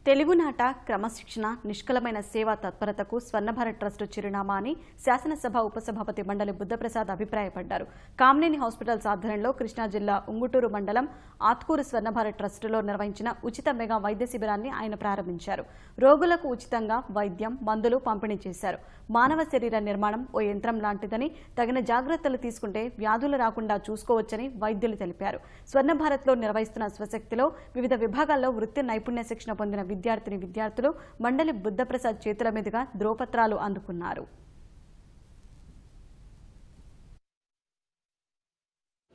తెలుగునాట క్రమశిక్షణ నిష్కలమైన సేవా తత్పరతకు స్వర్ణభారత్ ట్రస్ట్ చిరునామా అని శాసనసభ ఉపసభాపతి మండలి బుద్ధప్రసాద్ అభిప్రాయపడ్డారు. కామినేని హాస్పిటల్స్ ఆధ్వర్యంలో కృష్ణా జిల్లా ఉంగుటూరు మండలం ఆత్కూరు స్వర్ణభారత్ ట్రస్టులో నిర్వహించిన ఉచిత మెగా వైద్య శిబిరాన్ని ఆయన ప్రారంభించారు. రోగులకు ఉచితంగా వైద్యం, మందులు పంపిణీ చేశారు. మానవ శరీర నిర్మాణం ఓ యంత్రం లాంటిదని, తగిన జాగ్రత్తలు తీసుకుంటే వ్యాధులు రాకుండా చూసుకోవచ్చని వైద్యులు తెలిపారు. స్వర్ణభారత్లో నిర్వహిస్తున్న స్వశక్తిలో వివిధ విభాగాల్లో వృత్తి నైపుణ్య శిక్షణ పొందిన విద్యార్థులు మండలి బుద్ధప్రసాద్ చేతుల మీదుగా ధ్రువపత్రాలు అందుకున్నారు.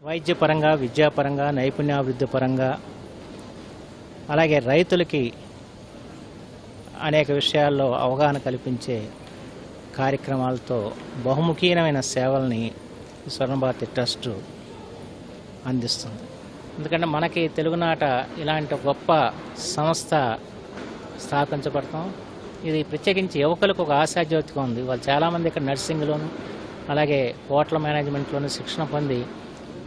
వైద్యపరంగా, విద్యాపరంగా, నైపుణ్యాభివృద్ధి పరంగా, అలాగే రైతులకి అనేక విషయాల్లో అవగాహన కల్పించే కార్యక్రమాలతో బహుముఖీనమైన సేవల్ని స్వర్ణభారత్ ట్రస్ట్ అందిస్తుంది. ఎందుకంటే మనకి తెలుగునాట ఇలాంటి గొప్ప సంస్థ స్థాపించబడతాం. ఇది ప్రత్యేకించి యువకులకు ఒక ఆశాజ్యోతిగా ఉంది. వాళ్ళు చాలామంది ఇక్కడ నర్సింగ్లోను, అలాగే హోటల్ మేనేజ్మెంట్లోనూ శిక్షణ పొంది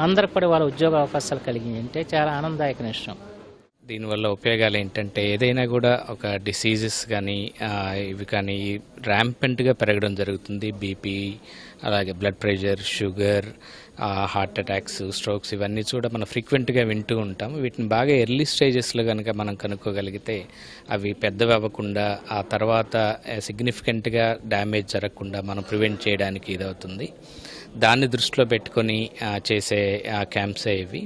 అందరికి కూడా వాళ్ళ ఉద్యోగ అవకాశాలు కలిగి అంటే చాలా ఆనందదాయకమైన విషయం. దీనివల్ల ఉపయోగాలు ఏంటంటే ఏదైనా కూడా ఒక డిసీజెస్ కానీ ఇవి కానీ ర్యాంపెంట్గా పెరగడం జరుగుతుంది. బీపీ, అలాగే blood pressure, sugar, heart attacks, strokes ఇవన్నీ కూడా మనం ఫ్రీక్వెంట్గా వింటూ ఉంటాం. వీటిని బాగా ఎర్లీ స్టేజెస్లో కనుక మనం కనుక్కోగలిగితే అవి పెద్దవి అవ్వకుండా ఆ తర్వాత సిగ్నిఫికెంట్గా డ్యామేజ్ జరగకుండా మనం ప్రివెంట్ చేయడానికి ఇదవుతుంది. దాన్ని దృష్టిలో పెట్టుకొని చేసే క్యాంప్సే ఇవి.